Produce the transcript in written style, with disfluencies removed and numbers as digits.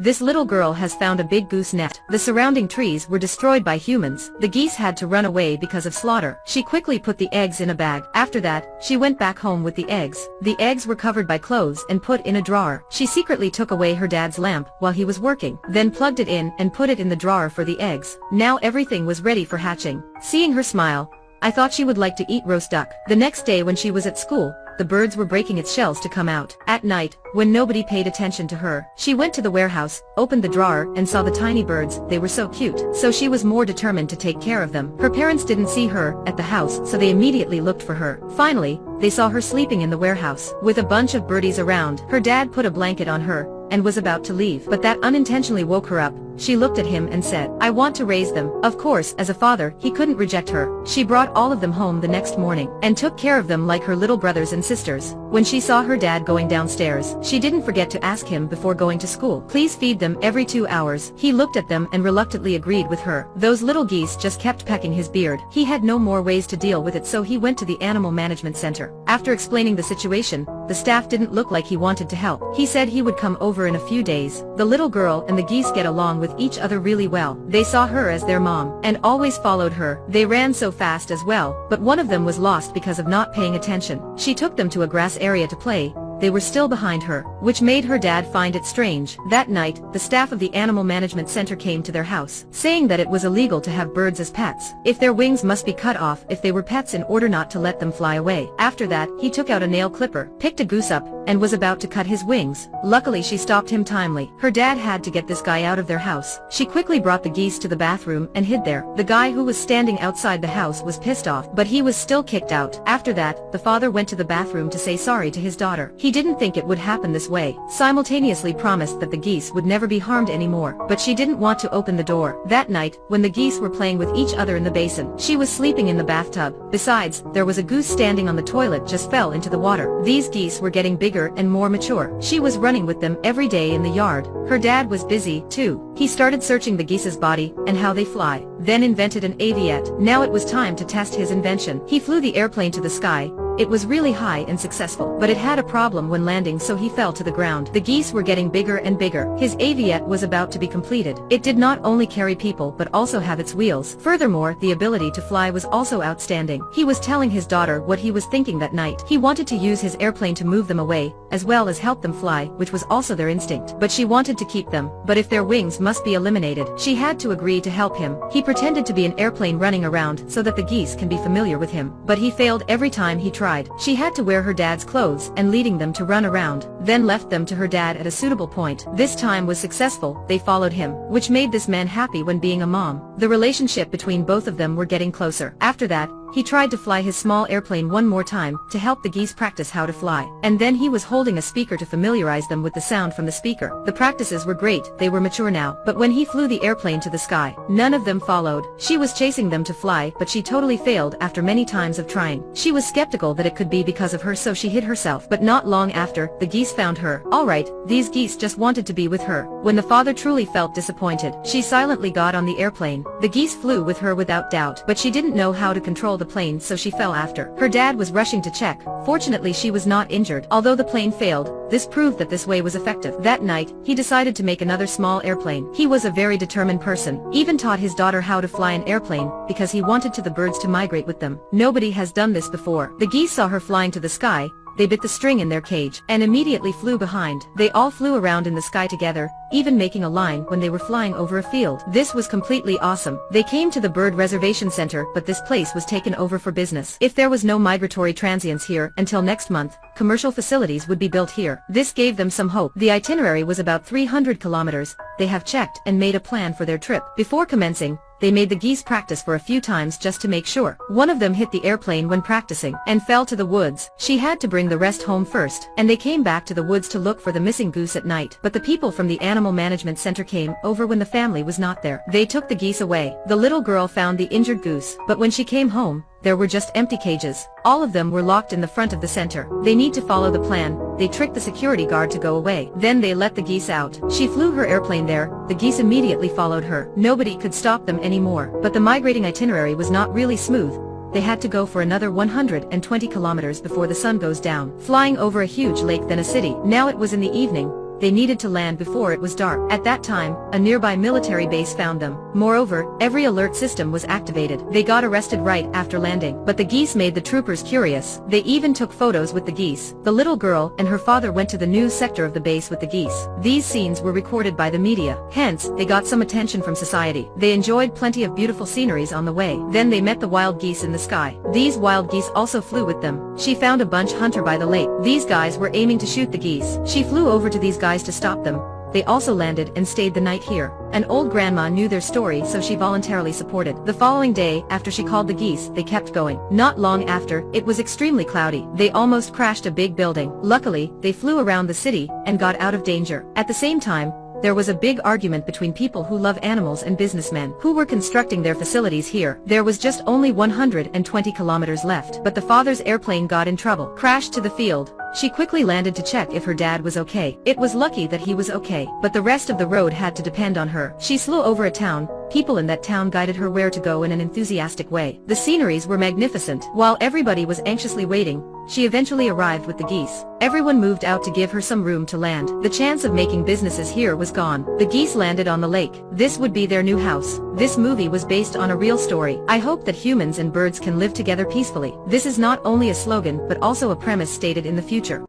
This little girl has found a big goose net. The surrounding trees were destroyed by humans. The geese had to run away because of slaughter. She quickly put the eggs in a bag. After that, she went back home with the eggs. The eggs were covered by clothes and put in a drawer. She secretly took away her dad's lamp while he was working, then plugged it in and put it in the drawer for the eggs. Now everything was ready for hatching. Seeing her smile, I thought she would like to eat roast duck. The next day when she was at school, the birds were breaking its shells to come out. At night, when nobody paid attention to her, she went to the warehouse, opened the drawer, and saw the tiny birds. They were so cute. So she was more determined to take care of them. Her parents didn't see her at the house, so they immediately looked for her. Finally, they saw her sleeping in the warehouse, with a bunch of birdies around. Her dad put a blanket on her, and was about to leave, but that unintentionally woke her up. She looked at him and said, "I want to raise them." Of course, as a father, he couldn't reject her. She brought all of them home the next morning, and took care of them like her little brothers and sisters. When she saw her dad going downstairs, she didn't forget to ask him before going to school, "Please feed them every 2 hours." He looked at them and reluctantly agreed with her. Those little geese just kept pecking his beard. He had no more ways to deal with it, so he went to the animal management center. After explaining the situation, the staff didn't look like he wanted to help. He said he would come over in a few days. The little girl and the geese get along with each other really well. They saw her as their mom, and always followed her. They ran so fast as well, but one of them was lost because of not paying attention. She took them to a grass area to play. They were still behind her, which made her dad find it strange. That night, the staff of the animal management center came to their house, saying that it was illegal to have birds as pets. If their wings must be cut off if they were pets in order not to let them fly away. After that, he took out a nail clipper, picked a goose up, and was about to cut his wings. Luckily she stopped him timely. Her dad had to get this guy out of their house. She quickly brought the geese to the bathroom and hid there. The guy who was standing outside the house was pissed off, but he was still kicked out. After that, the father went to the bathroom to say sorry to his daughter. He didn't think it would happen this way, simultaneously promised that the geese would never be harmed anymore, but she didn't want to open the door. That night, when the geese were playing with each other in the basin, she was sleeping in the bathtub. Besides, there was a goose standing on the toilet just fell into the water. These geese were getting bigger and more mature. She was running with them every day in the yard. Her dad was busy, too. He started searching the geese's body and how they fly, then invented an aviette. Now it was time to test his invention. He flew the airplane to the sky. It was really high and successful, but it had a problem when landing, so he fell to the ground. The geese were getting bigger and bigger. His aviette was about to be completed. It did not only carry people but also have its wheels. Furthermore, the ability to fly was also outstanding. He was telling his daughter what he was thinking that night. He wanted to use his airplane to move them away, as well as help them fly, which was also their instinct. But she wanted to keep them. But if their wings must be eliminated, she had to agree to help him. He pretended to be an airplane running around so that the geese can be familiar with him. But he failed every time he tried. She had to wear her dad's clothes and leading them to run around, then left them to her dad at a suitable point. This time was successful. They followed him, which made this man happy when being a mom. The relationship between both of them were getting closer. After that, he tried to fly his small airplane one more time to help the geese practice how to fly. And then he was holding a speaker to familiarize them with the sound from the speaker. The practices were great, they were mature now. But when he flew the airplane to the sky, none of them followed. She was chasing them to fly, but she totally failed after many times of trying. She was skeptical that it could be because of her, so she hid herself. But not long after, the geese found her. Alright, these geese just wanted to be with her. When the father truly felt disappointed, she silently got on the airplane. The geese flew with her without doubt, but she didn't know how to control the plane, so she fell after. Her dad was rushing to check. Fortunately, she was not injured. Although the plane failed, this proved that this way was effective. That night, he decided to make another small airplane. He was a very determined person. Even taught his daughter how to fly an airplane, because he wanted the birds to migrate with them. Nobody has done this before. The geese saw her flying to the sky. They bit the string in their cage, and immediately flew behind. They all flew around in the sky together, even making a line when they were flying over a field. This was completely awesome. They came to the bird reservation center, but this place was taken over for business. If there was no migratory transients here until next month, commercial facilities would be built here. This gave them some hope. The itinerary was about 300 kilometers. They have checked and made a plan for their trip. Before commencing, they made the geese practice for a few times just to make sure. One of them hit the airplane when practicing and fell to the woods. She had to bring the rest home first, and they came back to the woods to look for the missing goose at night. But the people from the animal management center came over when the family was not there. They took the geese away. The little girl found the injured goose, but when she came home, there were just empty cages. All of them were locked in the front of the center. They need to follow the plan. They tricked the security guard to go away. Then they let the geese out. She flew her airplane there. The geese immediately followed her. Nobody could stop them anymore. But the migrating itinerary was not really smooth. They had to go for another 120 kilometers before the sun goes down, flying over a huge lake then a city. Now it was in the evening. they needed to land before it was dark. At that time, a nearby military base found them. Moreover, every alert system was activated. They got arrested right after landing. But the geese made the troopers curious. They even took photos with the geese. The little girl and her father went to the news sector of the base with the geese. These scenes were recorded by the media. Hence, they got some attention from society. They enjoyed plenty of beautiful sceneries on the way. Then they met the wild geese in the sky. These wild geese also flew with them. She found a bunch hunter by the lake. These guys were aiming to shoot the geese. She flew over to these guys to stop them. They also landed and stayed the night here. An old grandma knew their story, so she voluntarily supported. The following day, after she called the geese, they kept going. Not long after, it was extremely cloudy. They almost crashed a big building. Luckily, they flew around the city and got out of danger. At the same time, there was a big argument between people who love animals and businessmen who were constructing their facilities here. There was just only 120 kilometers left, but the father's airplane got in trouble, crashed to the field. She quickly landed to check if her dad was okay. It was lucky that he was okay, but the rest of the road had to depend on her. She flew over a town. People in that town guided her where to go in an enthusiastic way. The sceneries were magnificent. While everybody was anxiously waiting, she eventually arrived with the geese. Everyone moved out to give her some room to land. The chance of making businesses here was gone. The geese landed on the lake. This would be their new house. This movie was based on a real story. I hope that humans and birds can live together peacefully. This is not only a slogan but also a premise stated in the future.